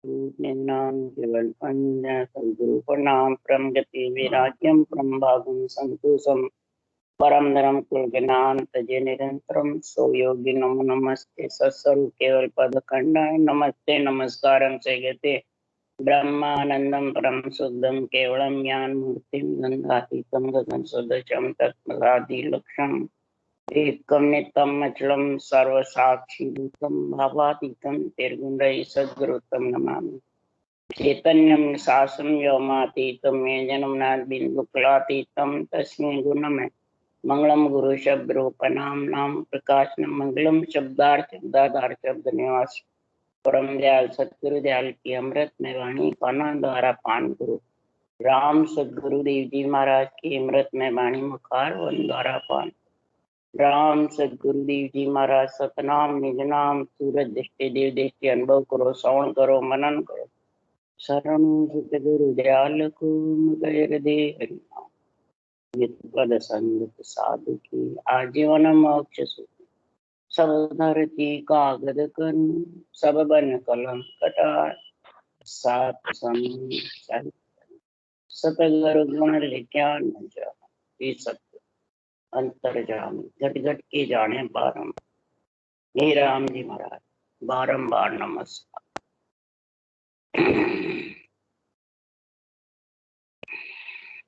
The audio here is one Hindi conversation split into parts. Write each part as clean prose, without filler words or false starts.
निम्नां केवल अन्य सद्गुरुप्रणाम परम गति विराज्यं परम भागं संतोषं परम धर्म कुलज्ञान तजे निरंतरम सो योगी नमो नमस्ते सत्स्वरूप केवल पद खंडाय नमस्ते नमस्कारं सेयते ब्रह्मानंदं परम शुद्धं केवलं ज्ञान मूर्तिं गंगातीतं गगन सदृशं तत्पदादि लक्ष्यम् एकम नित्यम अचलम सर्वसाक्षी भूतम भावातीतम निर्गुणरहित सद्गुरुतम नमामि चैतन्यम शासम व्योमातीतम जन्मनाथ बिंदुफलातीतम तस्मै गुणमय मंगलम गुरु शब्द रूपनाम नाम प्रकाशनम मंगलम शब्दार्थ शब्दाधार शब्द निवास परम दयाल सतगुरु दयाल की अमृत में वाणी पाना द्वारा पान गुरु राम सदगुरु देव जी महाराज की अमृत में वाणी मुखार वन द्वारा पान राम सदगुरुदेव जी महाराज सतनाम निज नाम सूरज दृष्टि देव दृष्टि अनुभव करो श्रवण करो मनन करो शरण सतगुरु दयाल को मगर दे हरिनाम पद संगत साधु की आजीवन मोक्ष सुख सब धरती कागद कन सब बन कलम कटार सात सम सतगुरु गुण ज्ञान सत्य अंतर्जामी घट घट के जाने बारम हे राम जी महाराज बारंबार नमस्कार।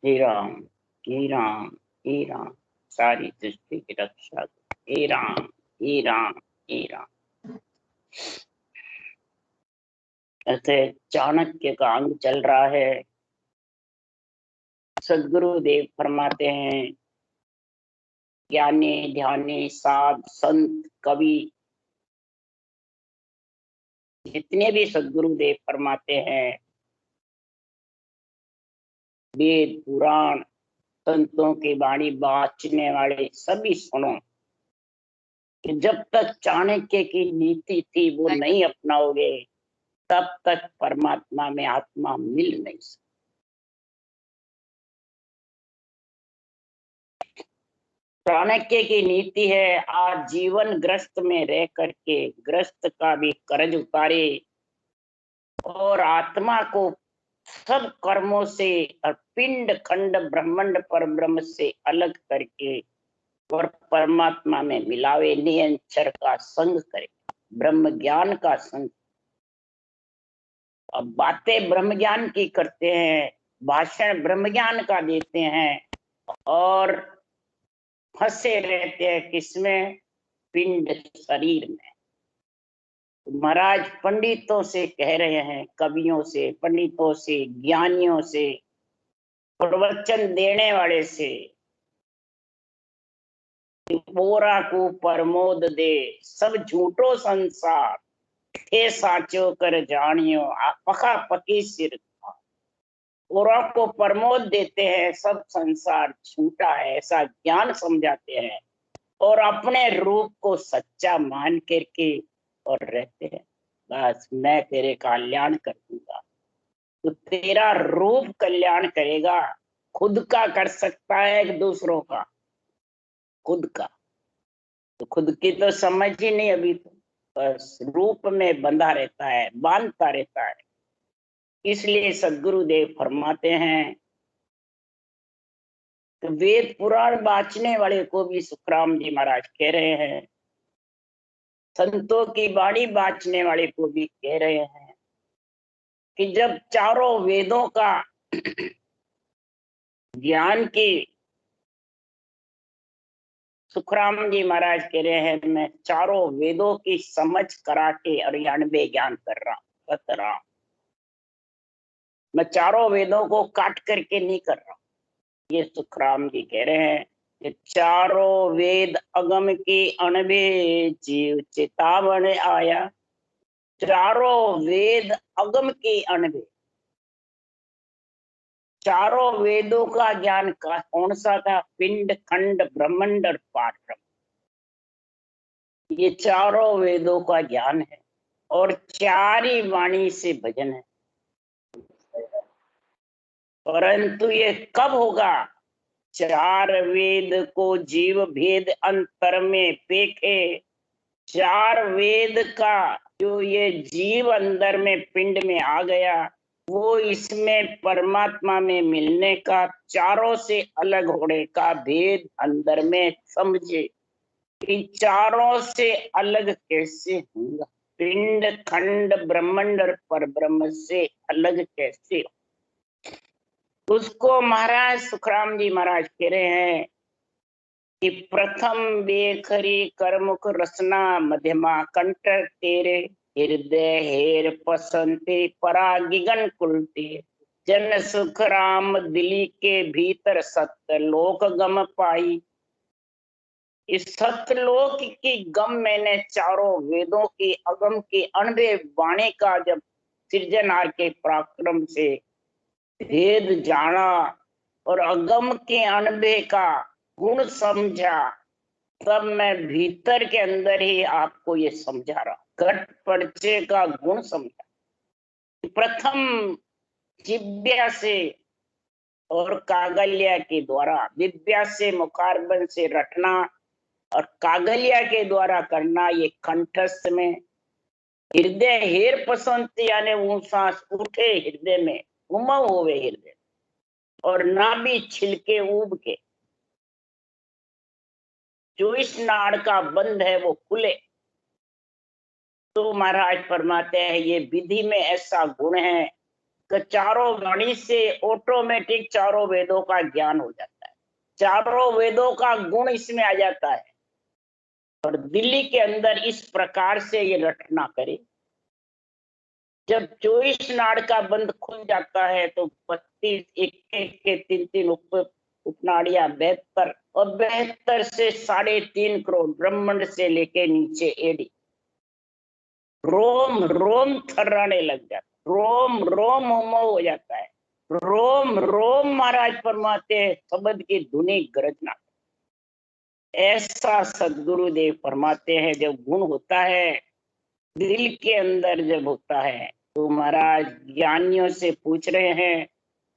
हे राम हे राम हे राम सारी सृष्टि की रक्षा हे राम हे राम हे राम। ऐसे चाणक्य का अंग चल रहा है। सदगुरु देव फरमाते हैं ज्ञानी ध्यानी साध संत कवि जितने भी सदगुरु देव फरमाते हैं वेद पुराण संतों की वाणी बाँचने वाले सभी सुनो कि जब तक चाणक्य की नीति थी वो नहीं अपनाओगे तब तक परमात्मा में आत्मा मिल नहीं सकती। चाणक्य की नीति है आज जीवन ग्रस्त में रह करके ग्रस्त का भी कर्ज उतारे और आत्मा को सब कर्मों से और पिंड खंड ब्रह्मांड पर ब्रह्म से अलग करके और परमात्मा में मिलावे निरंतर का संग करे ब्रह्म ज्ञान का संग। अब बातें ब्रह्म ज्ञान की करते हैं भाषण ब्रह्म ज्ञान का देते हैं और फंसे रहते हैं किसमें पिंड शरीर में। महाराज पंडितों से कह रहे हैं कवियों से पंडितों से ज्ञानियों से प्रवचन देने वाले से बोरा को प्रमोद दे सब झूठो संसार थे साचो कर जानियो पका पकी सिर बोरा को प्रमोद देते हैं सब संसार झूठा है ऐसा ज्ञान समझाते हैं और अपने रूप को सच्चा मान करके और रहते हैं बस मैं तेरे कल्याण कर दूंगा। तो तेरा रूप कल्याण करेगा खुद का कर सकता है दूसरों का खुद का तो खुद की तो समझ ही नहीं अभी तो बस रूप में बंधा रहता है बांधता रहता है। इसलिए सदगुरु देव फरमाते हैं तो वेद पुराण बाँचने वाले को भी सुखराम जी महाराज कह रहे हैं संतों की वाणी बाँचने वाले को भी कह रहे हैं कि जब चारों वेदों का ज्ञान की सुखराम जी महाराज कह रहे हैं मैं चारों वेदों की समझ करा के 98 ज्ञान कर रहा हूं मैं चारों वेदों को काट करके नहीं कर रहा हूं। ये सुखराम जी कह रहे हैं कि चारों वेद अगम की अणबे जीव चेतावन आया। चारों वेद अगम की अणबे चारों वेदों का ज्ञान का कौन सा था पिंड खंड ब्रह्मांड और पाठ ये चारों वेदों का ज्ञान है और चार ही वाणी से भजन है। परंतु ये कब होगा चार वेद को जीव भेद अंतर में पेखे चार वेद का जो ये जीव अंदर में पिंड में आ गया, वो इसमें परमात्मा में मिलने का, चारों से अलग होने का भेद अंदर में समझे कि चारों से अलग कैसे होगा, पिंड खंड ब्रह्मांड और पर ब्रह्म से अलग कैसे हो। उसको महाराज सुखराम जी महाराज कह रहे हैं कि प्रथम बेखरी करमुख रसना मध्यमा कंठ तेरे, हृदय हेर पसंते परागिगन कुलते, जन सुख राम दिली के भीतर सत्य लोक गम पाई। इस सत्यलोक की गम मैंने चारों वेदों की अगम की अणबे वाणी का जब सृजनहार के पराक्रम से भेद जाना और अगम के अणबे का गुण समझा, तब मैं भीतर के अंदर ही आपको ये समझा रहा, घट पर्चे का गुण समझा। प्रथम जिव्या से और कागलिया के द्वारा, दिव्या से मुखारबन से रटना और कागलिया के द्वारा करना, ये कंठस्थ में। हृदय हेर पसंद यानी सांस उठे हृदय में, उमंग होवे हृदय, और नाभि छिलके उब के, जो इस नाड़ का बंद है वो खुले। तो महाराज फरमाते हैं ये विधि में ऐसा गुण है कि चारों वाणी से ऑटोमेटिक चारों वेदों का ज्ञान हो जाता है, चारों वेदों का गुण इसमें आ जाता है। और दिल्ली के अंदर इस प्रकार से ये रटना करे, जब 24 नाड़ का बंद खुल जाता है तो 32 एक के 3 उपनाड़ियां 72, और 72 से 3.5 करोड़ ब्रह्मांड से लेके नीचे एडी, रोम रोम थर्राने लग जाता, रोम रोम हो जाता है, रोम रोम महाराज फरमाते हैं शब्द की धुनी गरजना। ऐसा सदगुरुदेव फरमाते हैं जब गुण होता है दिल के अंदर, जब होता है तो महाराज ज्ञानियों से पूछ रहे हैं,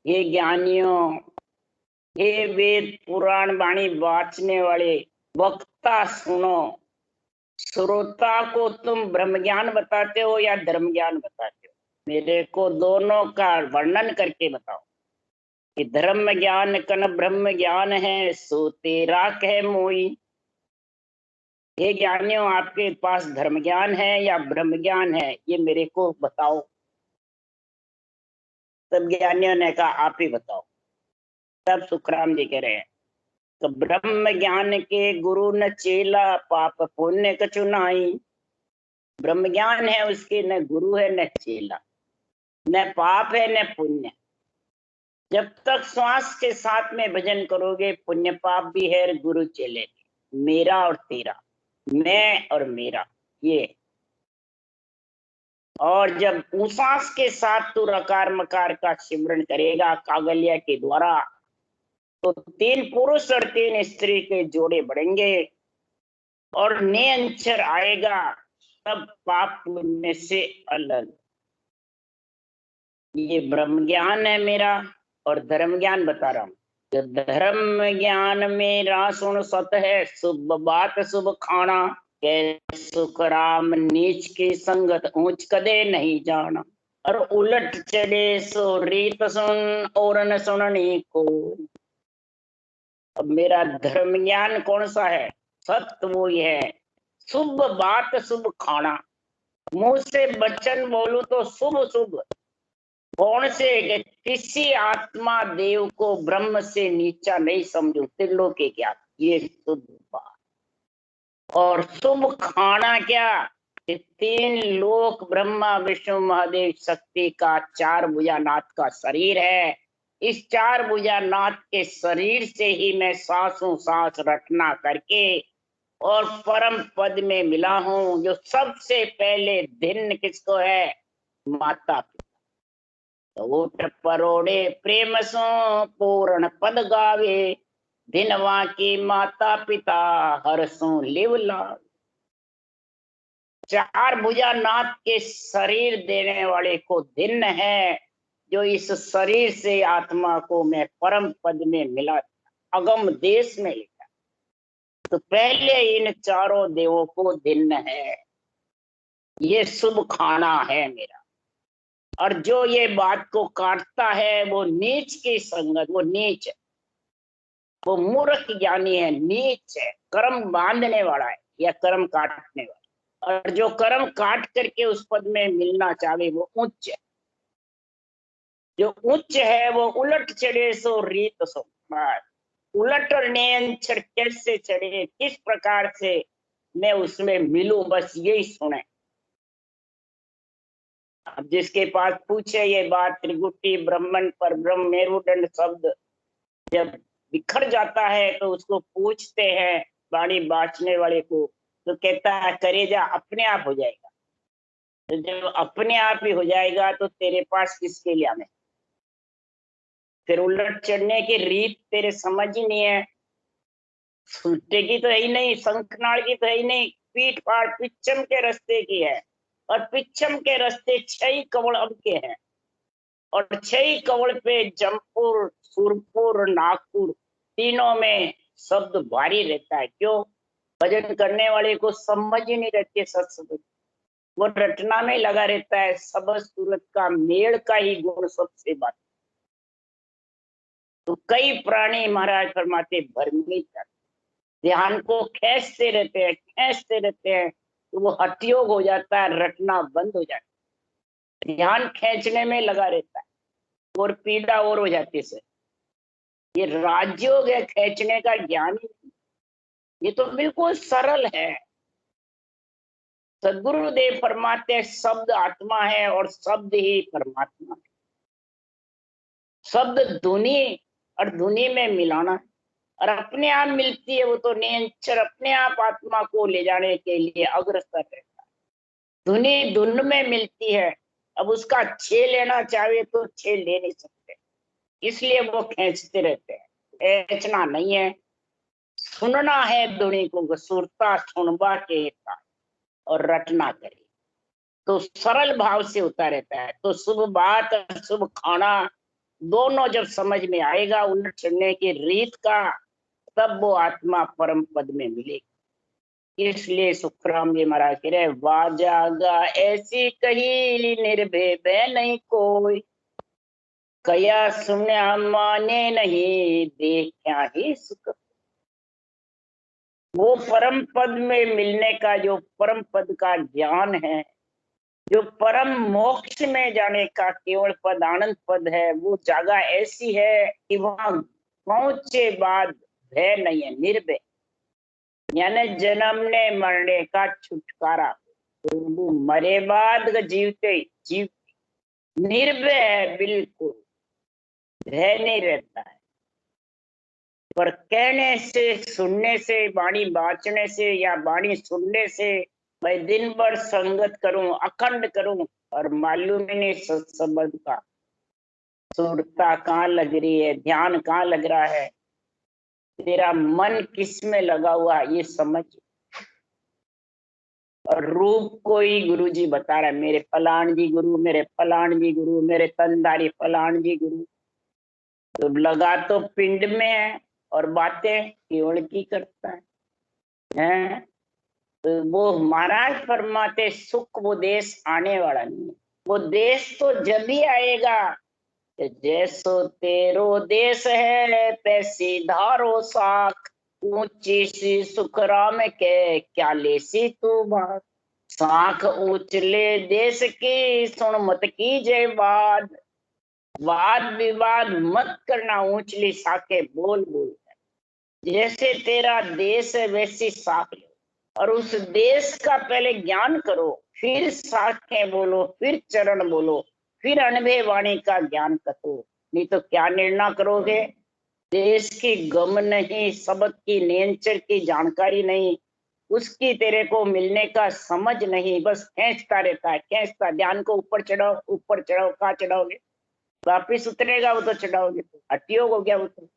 ये ज्ञानियों, ये वेद पुराण वाणी वाचने वाले वक्ता सुनो, श्रोता को तुम ब्रह्म ज्ञान बताते हो या धर्म ज्ञान बताते हो? मेरे को दोनों का वर्णन करके बताओ कि धर्म ज्ञान कन ब्रह्म ज्ञान है, सो तेरा कह मोई। ये ज्ञानियों, आपके पास धर्म ज्ञान है या ब्रह्म ज्ञान है, ये मेरे को बताओ। तब ज्ञानियों ने कहा आप ही बताओ। तब सुखराम जी कह रहे हैं, तो ब्रह्म ज्ञान के गुरु न चेला, पाप पुण्य कछु नाई। ब्रह्म ज्ञान है उसके न गुरु है न चेला, न पाप है न पुण्य। जब तक श्वास के साथ में भजन करोगे, पुण्य पाप भी है, गुरु चेले, मेरा और तेरा, मैं और मेरा, ये। और जब उसास के साथ तू रकार मकार का सिमरन करेगा कागलिया के द्वारा, तो 3 पुरुष और 3 स्त्री के जोड़े बढ़ेंगे और नियंचर आएगा, तब पाप पुण्य से अलग। ये ब्रह्म ज्ञान है मेरा, और धर्म ज्ञान बता रहा हूं। धर्म ज्ञान मेरा सुन सत है, शुभ बात शुभ खाना, के सुख राम नीच की संगत ऊंच कदे नहीं जाना। और उलट चले सो रीत सुन और न सुनने को। अब मेरा धर्म ज्ञान कौन सा है? सत्य वो ही है, शुभ बात शुभ खाना, मुंह से वचन बोलू तो शुभ शुभ। कौन से? किसी आत्मा देव को ब्रह्म से नीचा नहीं समझू, त्रिलोकी क्या, ये शुभ बात। और शुभ खाना क्या? 3 लोक ब्रह्मा विष्णु महादेव शक्ति का 4 भुजानाथ का शरीर है। इस 4 भुजानाथ के शरीर से ही मैं सांसों सांस रटना करके और परम पद में मिला हूं। जो सबसे पहले दिन किसको है? माता पिता। उठ परोड़े प्रेम सो पूर्ण पद गावे, दिनवा की माता पिता हरसों लिव लाग। 4 भुजानाथ के शरीर देने वाले को दिन है, जो इस शरीर से आत्मा को मैं परम पद में मिला, अगम देश में लिखा। तो पहले इन चारों देवों को दिन है। ये शुभ खाना है मेरा। और जो ये बात को काटता है वो नीच की संगत, वो नीच है, वो मूर्ख ज्ञानी है, नीच है, कर्म बांधने वाला है या कर्म काटने वाला। और जो कर्म काट करके उस पद में मिलना चाहे वो उच्च है। जो उच्च है वो उलट चढ़े सो रीत सो मार। उलट और नयनचर कैसे चढ़े, किस प्रकार से मैं उसमें मिलूं, बस यही सुने। अब जिसके पास पूछे ये बात, त्रिगुटी ब्रह्मन पर ब्रह्म मेरुदंड शब्द जब बिखर जाता है तो उसको पूछते हैं वाणी बांचने वाले को, तो कहता है करेजा अपने आप हो जाएगा। तो जब अपने आप ही हो जाएगा तो तेरे पास किसके लिए आने। फिर उलट चढ़ने की रीत तेरे समझ ही नहीं है। छूटे की तो है ही नहीं, शंखनाड़ की तो है ही नहीं, पीठ फाड़ पिच्छम के रास्ते की है। और पिच्छम के रास्ते 6 कवड़ अब के हैं। और 6 कवड़ पे जमपुर, सुरपुर, नागपुर, तीनों में शब्द भारी रहता है। क्यों? भजन करने वाले को समझ ही नहीं रहती सत्संग, वो रटना में लगा रहता है। सब सूरत का मेल का ही गुण सबसे बात। तो कई प्राणी महाराज फरमाते भ्रमित जाते, ध्यान को खींचते रहते हैं, खींचते रहते हैं, तो वो हठयोग हो जाता है, रटना बंद हो जाता है। ध्यान खींचने में लगा रहता है और पीड़ा और हो जाती है। ये राजयोग है, खींचने का ज्ञान ही नहीं। ये तो बिल्कुल सरल है। सदगुरुदेव फरमाते शब्द आत्मा है और शब्द ही परमात्मा है। शब्द धुनी और धुनी में मिलाना है और अपने आप मिलती है। वो तो निरंतर अपने आप आत्मा को ले जाने के लिए अग्रसर रहता है। धुनी धुन में मिलती है। अब उसका छे लेना चाहे तो छे ले नहीं सकते, इसलिए वो खींचते रहते हैं। खींचना नहीं है, सुनना है धुनी को, सुरता सुनबा के और रटना करे तो सरल भाव से होता रहता है। तो शुभ बात शुभ खाना दोनों जब समझ में आएगा उलट चढ़ने की रीत का, तब वो आत्मा परम पद में मिलेगी। इसलिए सुखराम जी महाराज कह रहे वाजागा ऐसी कही निर्भय भय नहीं कोई, कया सुना माने नहीं देखा ही सुख। वो परम पद में मिलने का जो परम पद का ज्ञान है, जो परम मोक्ष में जाने का केवल पद आनंद पद है, वो जगह ऐसी है कि वहां पहुंचे बाद भय नहीं है, निर्भय। यानी जन्मने मरने का छुटकारा। तो वो मरे बाद जीवते जीव निर्भय है, बिल्कुल भय नहीं रहता है। पर कहने से, सुनने से, वाणी बांचने से या वाणी सुनने से मैं दिन भर संगत करूं, अखंड करूं और मालूम ही नहीं सत्संग का सुरता कहाँ लग रही है, ध्यान कहाँ लग रहा है, तेरा मन किस में लगा हुआ ये समझ। और रूप को ही गुरु जी बता रहा है, मेरे फलान जी गुरु, मेरे फलान जी गुरु, मेरे तनदारी फलान जी गुरु। तो लगा तो पिंड में है और बातें केवल की करता है। तो वो महाराज फरमाते सुख वो देश आने वाला नहीं है। वो देश तो जब ही आएगा जैसो तेरो देश है तैसी धारो साख, ऊंची सी सुख राम के क्या ले सी तू बात। साख ऊंचले देश की सुन मत कीजिए बात, वाद विवाद मत करना, ऊंचली साखे बोल बोल। जैसे तेरा देश है वैसी साख लो और उस देश का पहले ज्ञान करो, फिर साखें बोलो, फिर चरण बोलो, फिर अनुभव वाणी का ज्ञान करो। नहीं तो क्या निर्णय करोगे? देश की गम नहीं, शब्द की नेचर की जानकारी नहीं, उसकी तेरे को मिलने का समझ नहीं, बस खींचता रहता है, खींचता। ध्यान को ऊपर चढ़ाओ, ऊपर चढ़ाओ, कहाँ चढ़ाओगे? वापिस उतरेगा वो तो चढ़ाओगे तो हटियोग हो गया वो तो।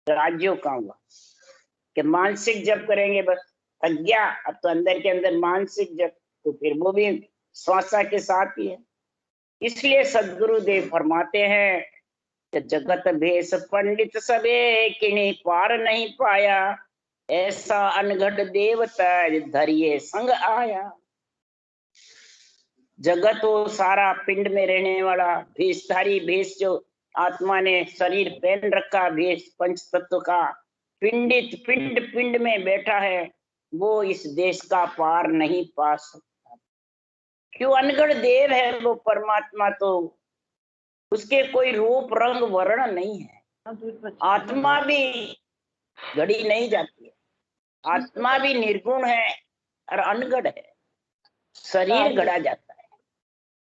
राज्यों का हुआ कि मानसिक जप करेंगे बस, थक गया अब तो अंदर के अंदर मानसिक जप, तो फिर वो भी श्वासा के साथ ही है। इसलिए सदगुरु देव फरमाते हैं कि जगत भेष पंडित सबे किन्हीं पार नहीं पाया, ऐसा अनघड़ देवता धरिए संग आया। जगत वो सारा पिंड में रहने वाला भेषधारी भेष जो आत्मा ने शरीर पहन रखा, भेष पंच तत्व का, पिंडित पिंड पिंड में बैठा है, वो इस देश का पार नहीं पा सकता। क्यों? अनगढ़ देव है वो परमात्मा, तो उसके कोई रूप रंग वर्ण नहीं है। आत्मा भी गढ़ी नहीं जाती है, आत्मा भी निर्गुण है और अनगढ़ है, शरीर गढ़ा जाता है।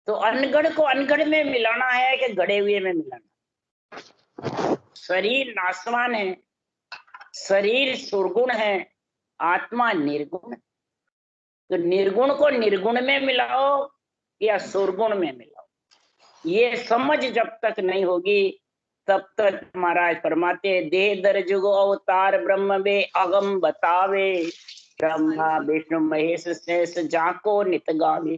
तो अनगढ़ को अनगढ़ में मिलाना है कि गढ़े हुए में मिलाना? शरीर नाशवान है, शरीर सुरगुण है, आत्मा निर्गुण। तो निर्गुण को निर्गुण में मिलाओ या सुरगुण में मिलाओ, ये समझ जब तक नहीं होगी तब तक महाराज फरमाते देह दर जुगो अवतार ब्रह्म वे अगम बतावे, ब्रह्मा विष्णु महेश शेष जाको नित गावे।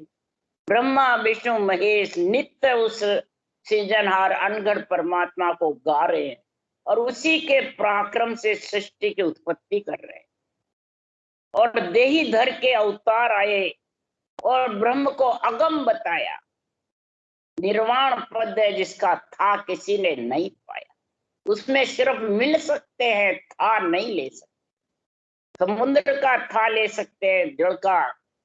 ब्रह्मा विष्णु महेश नित्य उस सृजनहार अनगढ़ परमात्मा को गा रहे हैं और उसी के पराक्रम से सृष्टि की उत्पत्ति कर रहे हैं। और देही धर के अवतार आए और ब्रह्म को अगम बताया। निर्वाण पद है जिसका था किसी ने नहीं पाया, उसमें सिर्फ मिल सकते हैं, था नहीं ले सकते। समुद्र का था ले सकते हैं, जल का,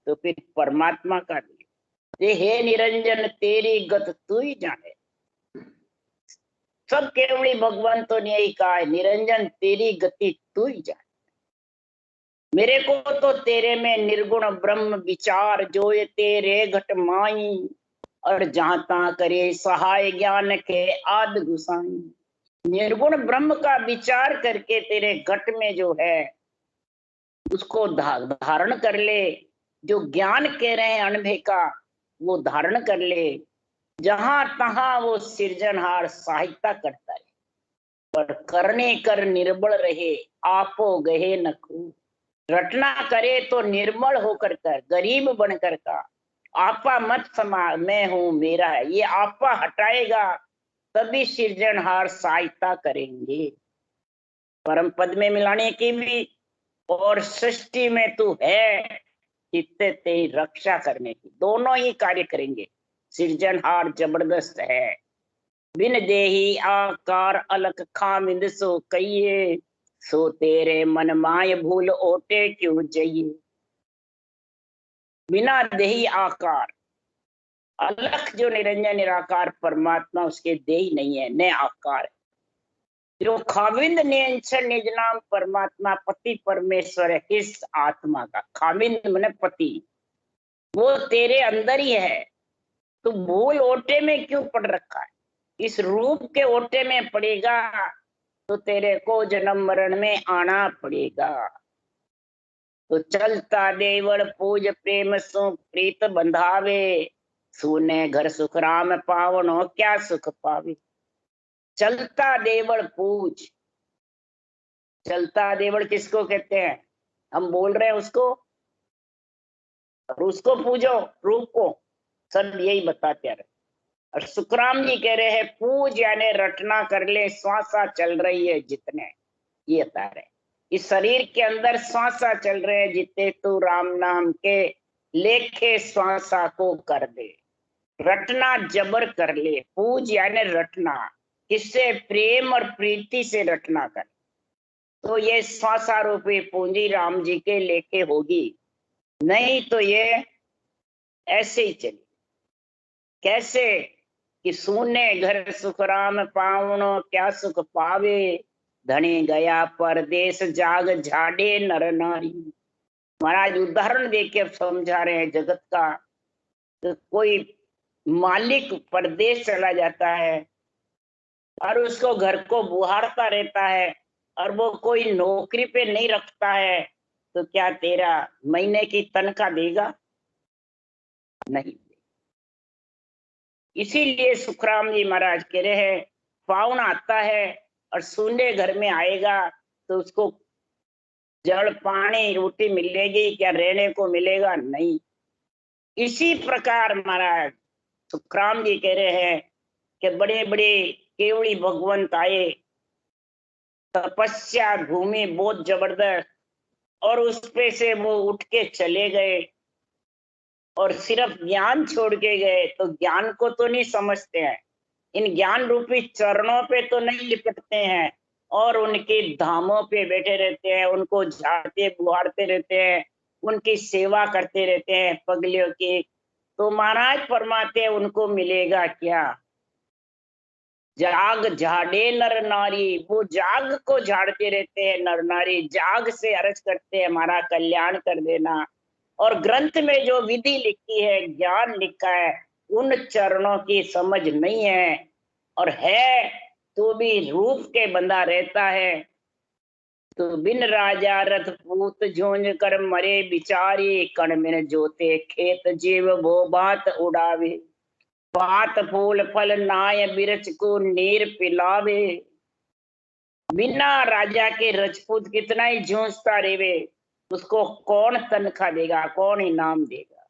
तो फिर परमात्मा का भी। हे निरंजन तेरी गत तू ही जाने। सब केवली भगवंतों ने यही कहा है, निरंजन तेरी गति तू ही जाने। मेरे को तो तेरे में निर्गुण ब्रह्म विचार जो ये तेरे घट माई, और जहां तहां करे सहाय ज्ञान के आद गुसाई। निर्गुण ब्रह्म का विचार करके तेरे घट में जो है उसको धारण कर ले। जो ज्ञान कह रहे हैं अनुभव का, वो धारण कर ले। जहां तहां वो सृजनहार सहायता करता है, पर करने कर निर्बल रहे आपो गहे न खू। रटना करे तो निर्मल होकर कर, गरीब बनकर का। आपा मत समा मैं हूं मेरा है, ये आपा हटाएगा तभी सृजनहार सहायता करेंगे। परम पद में मिलाने की भी और सृष्टि में तू है चित्ते तेरी रक्षा करने की, दोनों ही कार्य करेंगे। सृजनहार जबरदस्त है। बिन देही आकार अलग खामिंद सो कहिए, सो तेरे मन माय भूल ओटे क्यों जइए। बिना देही आकार, अलख जो निरंजन निराकार परमात्मा, उसके देही नहीं है, न आकार है। जो खाविंद नियंत्रण निज नाम परमात्मा पति परमेश्वर है, किस आत्मा का खाविंद मन पति, वो तेरे अंदर ही है। तो भूल ओटे में क्यों पड़ रखा है? इस रूप के ओटे में पड़ेगा तो तेरे को जन्म मरण में आना पड़ेगा। तो चलता देवल पूज प्रेम सो प्रीत बंधावे, सुने घर सुख राम पावनो क्या सुख पावे। चलता देवल पूज, चलता देवल किसको कहते हैं? हम बोल रहे हैं उसको, और उसको पूजो रूप को, सब यही बताते रहे। और सुखराम जी कह रहे हैं पूज यानी रटना कर ले, श्वासा चल रही है जितने, ये बता रहे। इस शरीर के अंदर श्वासा चल रहे हैं जितने, तू राम नाम के लेखे श्वासा को कर दे। रटना जबर कर ले, पूज यानी रटना, किससे? प्रेम और प्रीति से रटना कर। तो ये श्वासा रूपी पूंजी राम जी के लेके होगी, नहीं तो ये ऐसे ही चली। कैसे? कि सुने घर सुख राम पावनो क्या सुख पावे, धनी गया परदेश जाग झाड़े नर नारी। महाराज उदाहरण देके अब समझा रहे हैं जगत का। तो कोई मालिक परदेश चला जाता है और उसको घर को बुहारता रहता है और वो कोई नौकरी पे नहीं रखता है, तो क्या तेरा महीने की तनख्वाह देगा? नहीं। इसीलिए सुखराम जी महाराज कह रहे हैं पावन आता है और सुने घर में आएगा तो उसको जल पानी रोटी मिलेगी क्या? रहने को मिलेगा? नहीं। इसी प्रकार महाराज सुखराम जी कह रहे हैं कि बड़े बड़े केवड़ी भगवंत आए, तपस्या भूमि बहुत जबरदस्त, और उस पे से वो उठ के चले गए। और सिर्फ ज्ञान छोड़ के गए तो ज्ञान को तो नहीं समझते हैं, इन ज्ञान रूपी चरणों पे तो नहीं लिपटते हैं और उनके धामों पे बैठे रहते हैं, उनको झाड़ते बुहारते रहते हैं, उनकी सेवा करते रहते हैं पगलियों की। तो महाराज फरमाते हैं उनको मिलेगा क्या? जाग झाड़े नर नारी, वो जाग को झाड़ते रहते हैं नर नारी, जाग से अर्ज करते हैं हमारा कल्याण कर देना। और ग्रंथ में जो विधि लिखी है, ज्ञान लिखा है, उन चरणों की समझ नहीं है, और है तो भी रूप के बंधा रहता है। तो बिन राजा रथ पूत झूंझ कर मरे बिचारी, कण बिन जोते खेत जीव वो बात उड़ावे, पात फूल फल नाय बिरच को नीर पिलावे। बिना राजा के राजपूत कितना ही जूझता रेवे, उसको कौन तनख्वाह देगा, कौन इनाम देगा?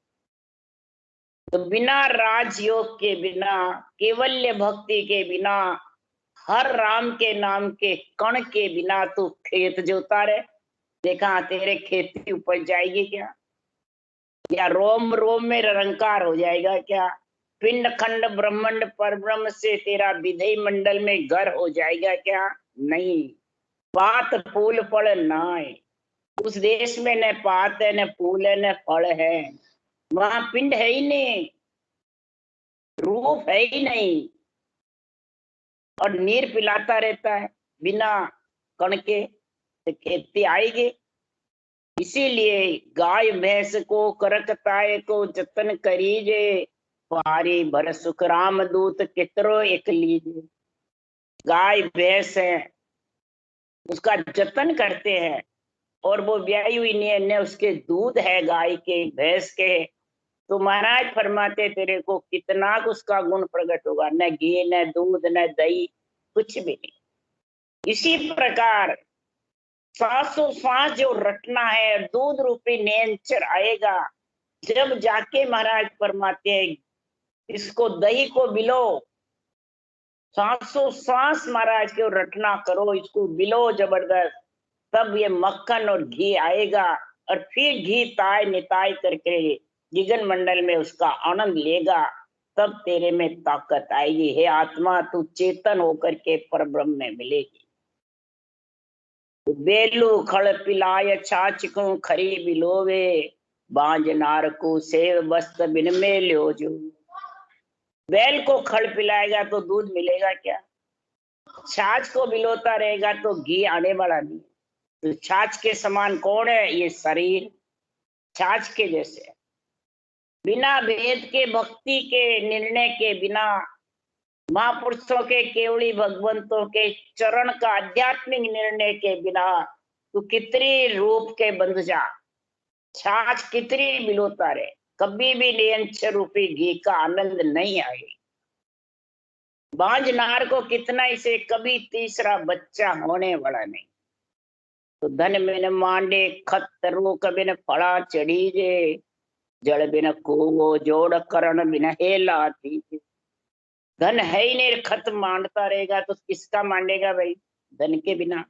तो बिना राजयोग के बिना, केवल्य भक्ति के बिना, हर राम के नाम के कण के बिना तू खेत जोता रहे, देखा तेरे खेती उपज जाएगी क्या? या रोम रोम में रंकार हो जाएगा क्या? पिंड खंड ब्रह्मांड पर ब्रह्म से तेरा विधेय मंडल में घर हो जाएगा क्या? नहीं। पात फूल फल नाय, उस देश में न पात है, न फूल है, न फल है, वहां पिंड है ही नहीं, रूप है ही नहीं, और नीर पिलाता रहता है बिना कण के, तो खेती आएगी? इसीलिए गाय भैंस को करकताए को जतन करीजे, पारी भर सुख राम दूत कितरो एक लीजे। गाय भैंस है, उसका जतन करते हैं, और वो ब्याई हुई नहीं है, न उसके दूध है गाय के भैंस के, तो महाराज फरमाते तेरे को कितना उसका गुण प्रकट होगा, न घी न दूध न दही, कुछ भी नहीं। इसी प्रकार सांसों सांस जो रटना है, दूध रूपी नेंचर आएगा, जब जाके महाराज फरमाते हैं इसको दही को बिलो, सांसों सांस महाराज के रटना करो, इसको बिलो जबरदस्त, तब ये मक्खन और घी आएगा, और फिर घी ताय निताय करके जिगन मंडल में उसका आनंद लेगा, तब तेरे में ताकत आएगी। हे आत्मा, तू चेतन होकर के परब्रह्म में मिलेगी। बेलू खड़ पिलाय छाछ को खरी बिलोवे, बांझ नार को सेव वस्त्र बिन में लो जो। बैल को खड़ पिलाएगा तो दूध मिलेगा क्या? छाछ को बिलोता रहेगा तो घी आने वाला नहीं। तो छाछ के समान कौन है? ये शरीर छाछ के जैसे। बिना भेद के, भक्ति के निर्णय के बिना, महापुरुषों के, केवली भगवंतों के चरण का आध्यात्मिक निर्णय के बिना, तू कितनी रूप के बंध जा, छाछ कितनी बिलोता रहे, कभी भी नियंत्र रूपी घी का आनंद नहीं आए। बांझ नार को कितना इसे, कभी तीसरा बच्चा होने वाला नहीं। तो धन बिन मांडे खत रोक बिन फड़ा चढ़ी जे, जड़ बिन को जोड़ करण बिन हेला थी। धन है ही नहीं, खत मांडता रहेगा तो किसका मांडेगा भाई? धन के बिना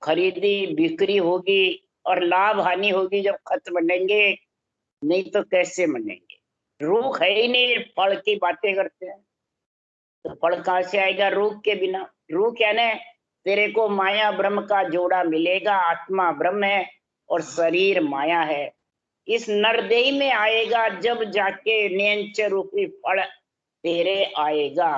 खरीदी बिक्री होगी और लाभ हानि होगी जब खत मंडेंगे, नहीं तो कैसे मंडेंगे? रूख है ही नहीं, फल की बातें करते हैं, तो फल कहां से आएगा रूख के बिना? रूख क्या ना, तेरे को माया ब्रह्म का जोड़ा मिलेगा, आत्मा ब्रह्म है और शरीर माया है। इस नरदेही में आएगा जब जाके नियंच रूपी फल तेरे आएगा।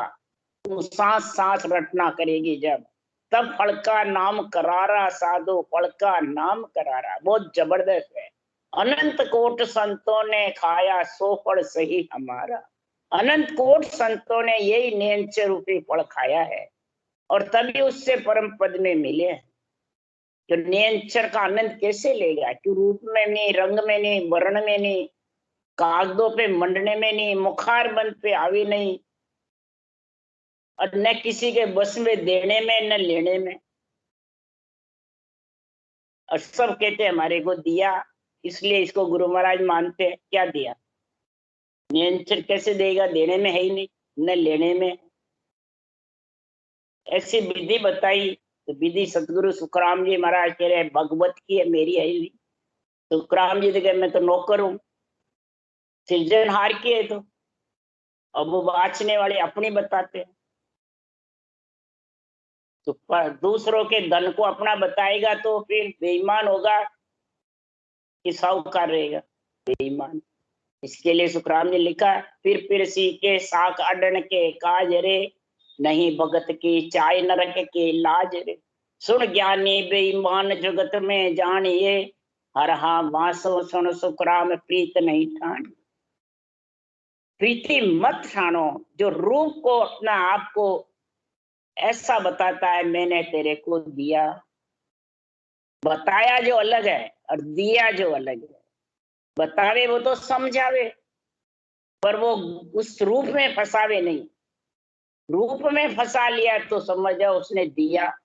तू सांस सांस रटना करेगी जब, तब फल का नाम करारा साधो, फल का नाम करारा, बहुत जबरदस्त है। अनंत कोट संतों ने खाया सो फल सही हमारा, अनंत कोट संतों ने यही नियंच रूपी फल खाया है, और तभी उससे परम पद में मिले। तो नियंचर का आनंद कैसे लेगा? कि रूप में नहीं, रंग में नहीं, वर्ण में नहीं, कागजों पे मंडने में नहीं, मुखार बंद पे आवी नहीं, और न किसी के बस में देने में न लेने में। और सब कहते हैं हमारे को दिया, इसलिए इसको गुरु महाराज मानते हैं। क्या दिया? नियंत्रण कैसे देगा? देने में है ही नहीं, न लेने में। ऐसी विधि बताई तो विधि सतगुरु सुखराम जी महाराज कह रहे भगवत की है, मेरी है ही नहीं। सुखराम जी तो कह मैं तो नौकर हूं, सृजनहार की है। तो अब वो वाचने वाले अपनी बताते हैं, तो दूसरों के धन को अपना बताएगा तो फिर बेईमान होगा कि साहूकार रहेगा? बेईमान। इसके लिए सुखराम ने लिखा, फिर सीखे साख अडन के काज रे, नहीं भगत की चाय नरक के लाज रे। सुन ज्ञानी बेईमान जगत में जानिए, हर हा वासो सुन सुखराम प्रीत नहीं ठान। प्रीति मत ठानो। जो रूप को अपना आप को ऐसा बताता है, मैंने तेरे को दिया, बताया जो अलग है और दिया जो अलग है। बतावे वो तो समझावे, पर वो उस रूप में फंसावे नहीं। रूप में फंसा लिया तो समझ जाओ उसने दिया।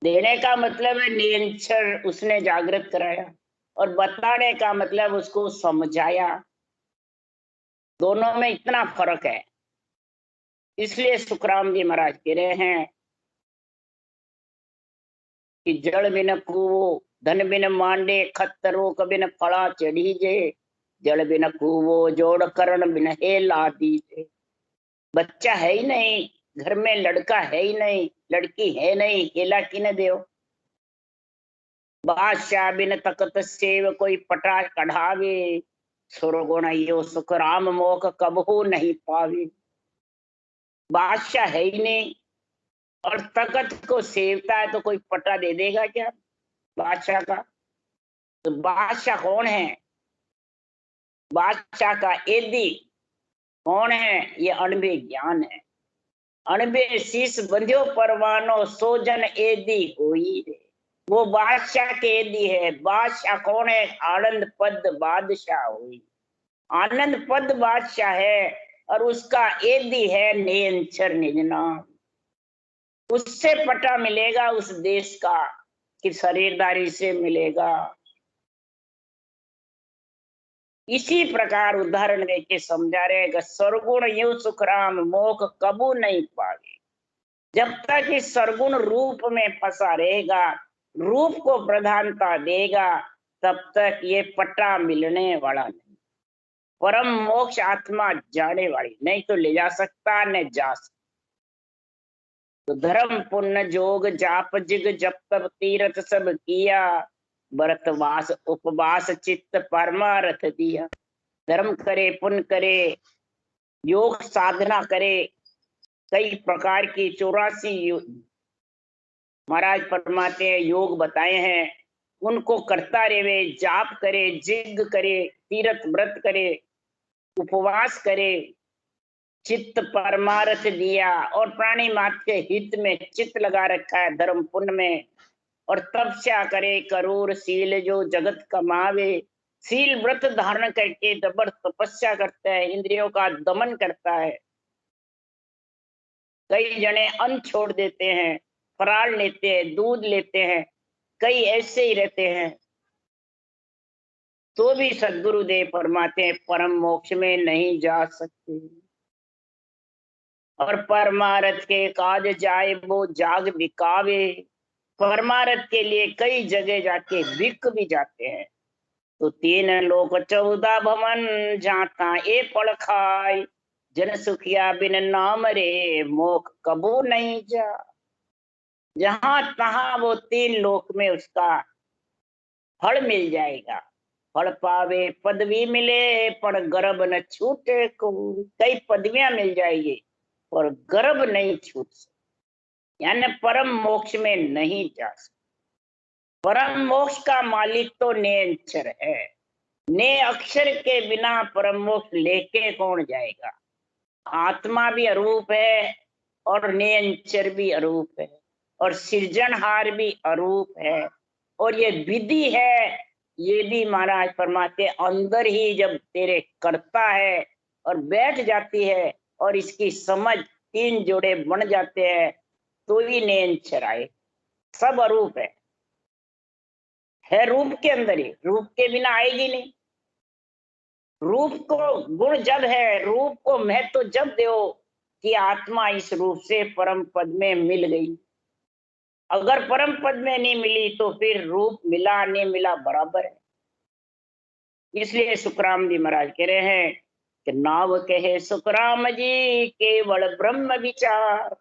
देने का मतलब है निरंतर उसने जागृत कराया, और बताने का मतलब उसको समझाया। दोनों में इतना फर्क है। इसलिए सुखराम जी महाराज कह रहे हैं कि जड़ बिन कुओ धन बिन मांडे, खतरो कबिन फड़ा चढ़ी जे। जड़ बिन कुओ जोड़ करण बिन हेला दीजे। बच्चा है ही नहीं, घर में लड़का है ही नहीं, लड़की है नहीं, हेला किने देव? बादशाह बिन तकत सेव कोई पटा कढ़ावे। सुरगुण यो सुख राम मोख कबहू नहीं पावे। बादशाह है ही नहीं और तकत को सेवता है तो कोई पटा दे देगा क्या बादशाह का? तो बादशाह कौन है? बादशाह का एदी कौन है? ये अणबे ज्ञान है। अणबे शीश बंध्यो परवानो, सोजन एदी होई रे। वो बादशाह के एदी है। बादशाह कौन है? आनंद पद बादशाह हुई। आनंद पद बादशाह है और उसका एदी है निरंतर निज नाम। उससे पता मिलेगा उस देश का कि शरीरदारी से मिलेगा। इसी प्रकार उदाहरण देके समझा रहे, सरगुण यू सुखराम मोख कबू नहीं पावे। जब तक इस सरगुण रूप में फंसा रहेगा, रूप को प्रधानता देगा, तब तक ये पट्टा मिलने वाला नहीं। परम मोक्ष आत्मा जाने वाली नहीं, तो ले जा सकता न जा सकता। तो धर्म पुण्य जोग जाप जिग जप तप तीरथ सब किया, व्रतवास उपवास चित्त परमारथ दिया। धर्म करे, पुण्य करे, योग साधना करे, कई प्रकार की 84 महाराज परमाते हैं योग बताए हैं, उनको करता रहे, जाप करे, जिग करे, तीर्थ व्रत करे, उपवास करे, चित्त परमारथ दिया, और प्राणी मात्र के हित में चित्त लगा रखा है धर्म पुण्य में। और तपस्या करे करूर शील जो जगत कमावे। शील व्रत धारण करके जबर तपस्या करता है, इंद्रियों का दमन करता है। कई जने अन्न छोड़ देते हैं, फराळ लेते हैं, दूध लेते हैं, कई ऐसे ही रहते हैं, तो भी सदगुरुदेव फरमाते हैं परम मोक्ष में नहीं जा सकते। और परमारथ के काज जाए वो जाग बिकावे। परमारथ के लिए कई जगह जाके बिक भी जाते हैं। तो 3 लोक 14 भवन, जाता ए पड़ खाए। जन सुखिया बिन नाम रे, मोख कबू नहीं जा। जहां तहां वो 3 लोक में उसका फल मिल जाएगा। फल पावे पदवी मिले, पर गर्भ न छूटे को। कई पदवियां मिल जाएगी और गर्भ नहीं छूट सकती, यानी परम मोक्ष में नहीं जा सकते। परम मोक्ष का मालिक तो निरंतर है। ने अक्षर के बिना परम मोक्ष लेके कौन जाएगा? आत्मा भी अरूप है और निरंतर भी अरूप है और सृजनहार भी अरूप है। और ये विधि है, ये भी महाराज फरमाते अंदर ही जब तेरे करता है और बैठ जाती है और इसकी समझ 3 जोड़े बन जाते हैं, तो ही निरंतर आए। सब अरूप है रूप के अंदर ही, रूप के बिना आएगी नहीं। रूप को गुण जब है, रूप को महत्व जब दो कि आत्मा इस रूप से परम पद में मिल गई। अगर परम पद में नहीं मिली तो फिर रूप मिला नहीं मिला बराबर है। इसलिए सुखराम जी महाराज कह रहे हैं कि नाव कहे सुखराम जी केवल ब्रह्म विचार,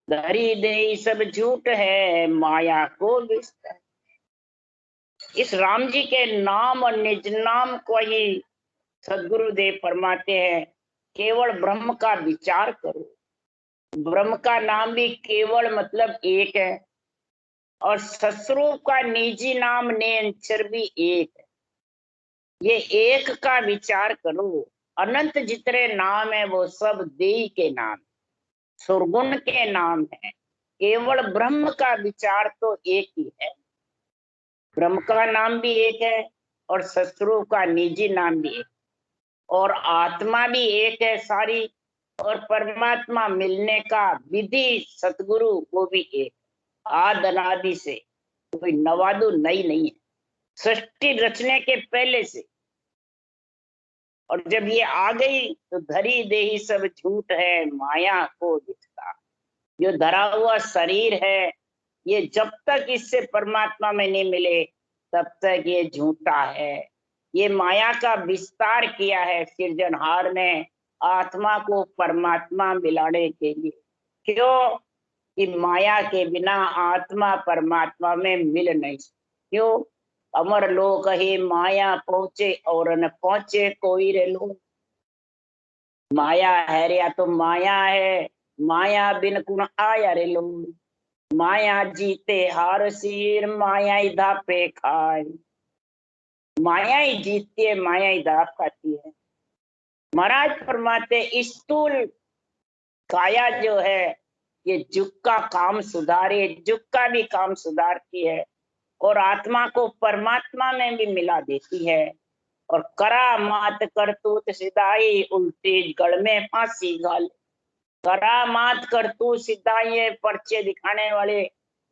धरी दे सब झूठ है माया को विस्तार। इस राम जी के नाम और निज नाम को ही सदगुरुदेव फरमाते हैं केवल ब्रह्म का विचार करो। ब्रह्म का नाम भी केवल मतलब एक है, और सस्वरूप का निजी नाम नेंचर भी एक है। ये एक का विचार करो। अनंत जितने नाम है वो सब देई के नाम, सुरगुण के नाम है। केवल ब्रह्म का विचार तो एक ही है। ब्रह्म का नाम भी एक है और सस्वरूप का निजी नाम भी एक, और आत्मा भी एक है सारी, और परमात्मा मिलने का विधि सतगुरु वो भी एक। आद अनादि से कोई नवादु नई नहीं है, सृष्टि रचने के पहले से। और जब ये आ गई तो धरी देही सब झूठ है माया को दिखता। जो धरा हुआ शरीर है ये जब तक इससे परमात्मा में नहीं मिले तब तक ये झूठा है। ये माया का विस्तार किया है सृजनहार ने आत्मा को परमात्मा मिलाने के लिए। क्यों? कि माया के बिना आत्मा परमात्मा में मिल नहीं सकती। क्यों? अमर लोक ही माया पहुंचे और न पहुंचे कोई रे लोग। माया है रे, या तो माया है, माया बिन कुण आया रे लोग। माया जीते हार सिर माया ही धापे खाए। माया ही जीतती है, माया ही धाप खाती है। महाराज फरमाते स्थूल काया जो है ये जुग का काम सुधारे, जुग का भी काम सुधारती है और आत्मा को परमात्मा में भी मिला देती है। और करा मात करतूत सिधाई उल्टी गढ़ में फांसी घाल। करा मात करतूत सिधाई पर्चे दिखाने वाले,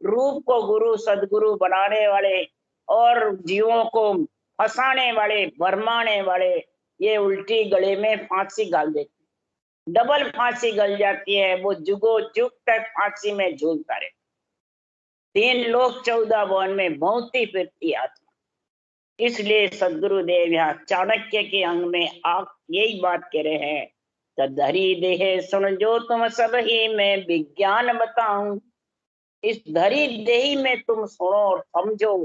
रूप को गुरु सदगुरु बनाने वाले और जीवों को फंसाने वाले भरमाने वाले, ये उल्टी गले में फांसी घाल देते, डबल फांसी गल जाती है। वो जुगो जुग तक फांसी में झूलता रहे। 3 लोक 14 भवन में भौंती फिरती आत्मा। इसलिए सदगुरुदेव यहाँ चाणक्य के अंग में आप यही बात कह रहे हैं, धरी देह सुन जो तुम सब ही मैं विज्ञान बताऊं। इस धरी देही में तुम सुनो और समझो,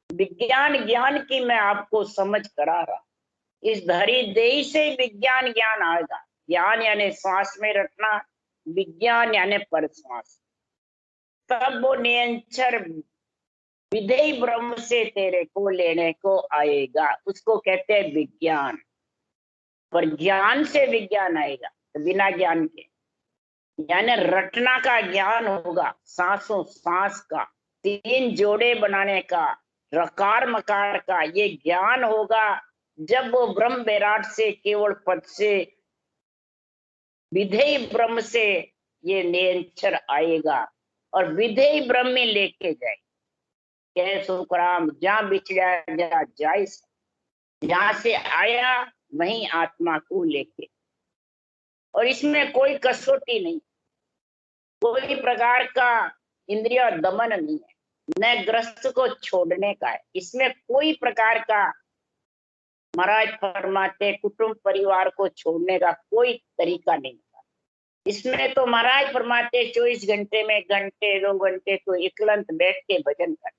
विज्ञान ज्ञान की मैं आपको समझ करा रहा। इस धरी देही से विज्ञान ज्ञान आएगा। ज्ञान यानी श्वास में रखना, विज्ञान यानी परश्वास। तब वो निरंतर विधेय ब्रह्म से तेरे को लेने को आएगा, उसको कहते हैं विज्ञान। पर ज्ञान से विज्ञान आएगा, तो बिना ज्ञान के यानी रटना का ज्ञान होगा, सांसों सांस का, 3 जोड़े बनाने का, रकार मकार का, ये ज्ञान होगा जब वो ब्रह्म विराट से केवल पद से विधेय ब्रह्म से ये निरंतर आएगा और विधेय ब्रह्म में लेके जाए। कह सुखराम जहां बिछड़ा जा जाए, जहां से आया वहीं आत्मा को लेके। और इसमें कोई कसौटी नहीं, कोई प्रकार का इंद्रिय दमन नहीं है, न ग्रस्त को छोड़ने का है। इसमें कोई प्रकार का महाराज फरमाते कुटुंब परिवार को छोड़ने का कोई तरीका नहीं। इसमें तो महाराज फरमाते 24 घंटे में घंटे 2 घंटे तो एकलंत बैठ के भजन कर,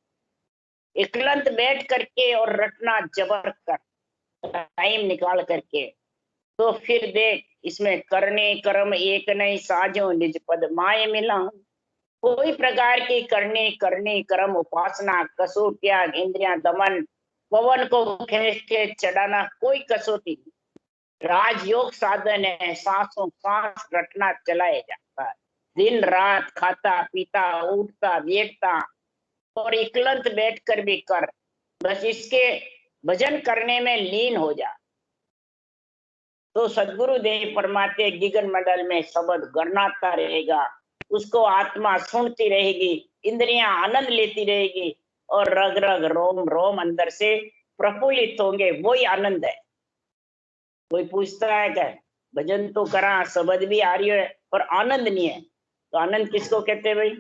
एकलंत बैठ करके और रटना जबर कर, टाइम निकाल करके। तो फिर देख इसमें करने कर्म एक नहीं साजो निज पद माए मिला। कोई प्रकार की करने कर्म उपासना कसौटिया इंद्रिया दमन पवन को खींच के चढ़ाना कोई कसौटी नहीं। राजयोग साधन है, सांसों सांस रटना चलाया जाता है, दिन रात खाता पीता उठता देखता और एकलंत बैठकर भी कर, बस इसके भजन करने में लीन हो जा। तो सदगुरु देव फरमाते गिगन मंडल में शब्द गणनाता रहेगा, उसको आत्मा सुनती रहेगी, इंद्रियां आनंद लेती रहेगी और रग रग रोम रोम अंदर से प्रफुल्लित होंगे। वही आनंद है। कोई पूछता है क्या भजन तो करा, शब्द भी आ रही है पर आनंद नहीं है, तो आनंद किसको कहते हैं भाई?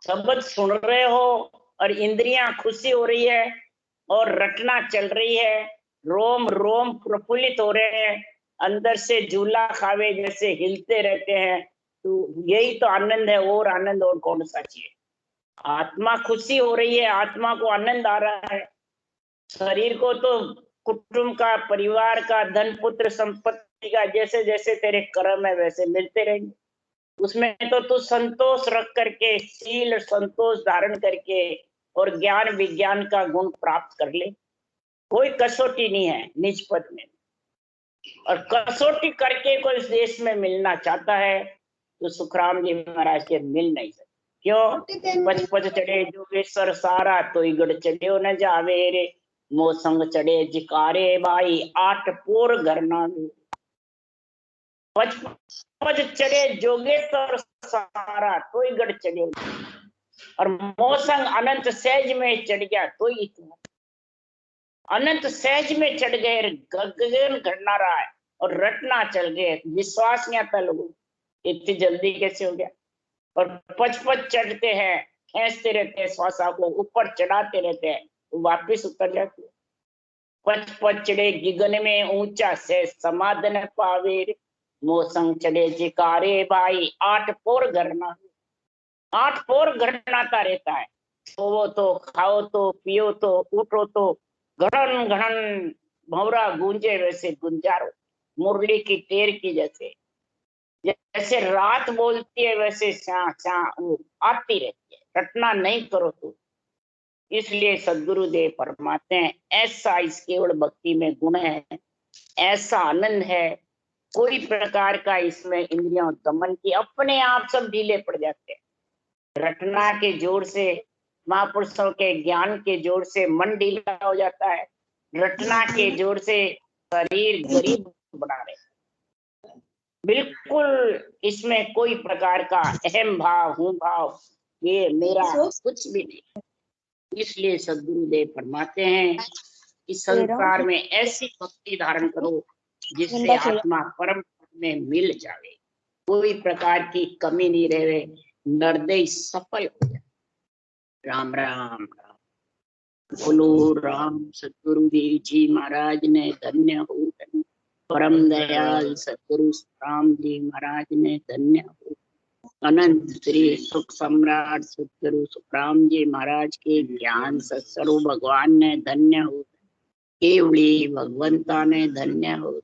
शब्द सुन रहे हो और इंद्रियां खुशी हो रही है और रटना चल रही है, रोम रोम प्रफुल्लित हो रहे हैं, अंदर से झूला खावे जैसे हिलते रहते हैं। तो यही तो आनंद है, और आनंद और कौन सा चाहिए। आत्मा खुशी हो रही है, आत्मा को आनंद आ रहा है। शरीर को तो कुटुंब का, परिवार का, धन पुत्र संपत्ति का जैसे जैसे तेरे कर्म है वैसे मिलते रहेंगे। उसमें तो तू संतोष रख करके, शील संतोष धारण करके और ज्ञान विज्ञान का गुण प्राप्त कर ले। कोई कसौटी नहीं है निज पद में, और कसौटी करके कोई इस देश में मिलना चाहता है तो सुखराम जी महाराज के मिल नहीं सकते। क्यों? पच पच चढ़े जोगेश्वर सारा, तो गढ़ चढ़े न जावे रे, मोसंग चढ़े जिकारे बाई, आठ पोर घर ना। पच पच चढ़े जोगेश्वर सारा, तो गढ़ चढ़े, और मोसंग अनंत सहज में चढ़ गया तो इतना। अनंत सहज में चढ़ गए, गगन घटना रहा है और रटना चल गए। विश्वास नहीं आता लोगों, इतनी जल्दी कैसे हो गया। और पच पच चढ़ते हैं, खींचते रहते हैं, श्वासा को ऊपर चढ़ाते रहते हैं, वापिस उतर जाते हैं। पच पच चढ़े गिगन में ऊंचा से समाधन पावे, मोसंग चढ़े जिकारे भाई, आठ पोर घरना। आठ पोर घरनाता रहता है। सोवो तो, खाओ तो, पियो तो, उठो तो, घड़न घड़न भौरा गूंजे वैसे गुंजारो, मुरली की टेर की जैसे। जैसे रात बोलती है वैसे स्या स्या आती रहती है। रटना नहीं करो तो। इसलिए सदगुरुदेव फरमाते हैं, ऐसा इस केवल भक्ति में गुण है, ऐसा आनंद है, कोई प्रकार का इसमें इंद्रियों दमन की, अपने आप सब ढीले पड़ जाते हैं। रटना के जोर से, महापुरुषों के ज्ञान के जोर से मन ढीला हो जाता है। रटना के जोर से शरीर गरीब बना रहे। बिल्कुल इसमें कोई प्रकार का अहम भाव, हूं भाव, ये मेरा कुछ भी नहीं। इसलिए सदगुरुदेव फरमाते हैं कि संसार में ऐसी भक्ति धारण करो जिससे आत्मा परम में मिल जावे, कोई प्रकार की कमी नहीं रहे, निर्दय सफल हो जाए। राम राम राम। बोलो राम सतगुरुदेव जी महाराज ने धन्य हो। परम दयाल सतगुरु राम जी महाराज ने धन्य हो। अनंत श्री सुख सम्राट सतगुरु सुखराम जी महाराज के ज्ञान सत्स्वरूप भगवान ने धन्य हो। केवली भगवंता ने धन्य हो।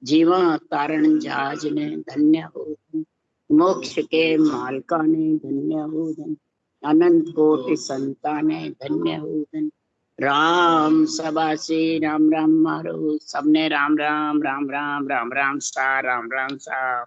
जीवा तारण जहाज ने धन्य हो। मोक्ष के मालका ने धन्य हो। अनंत कोटि संता ने धन्य हो। राम सभा से राम राम मारो, सबने राम राम राम राम राम राम सा, राम राम सा।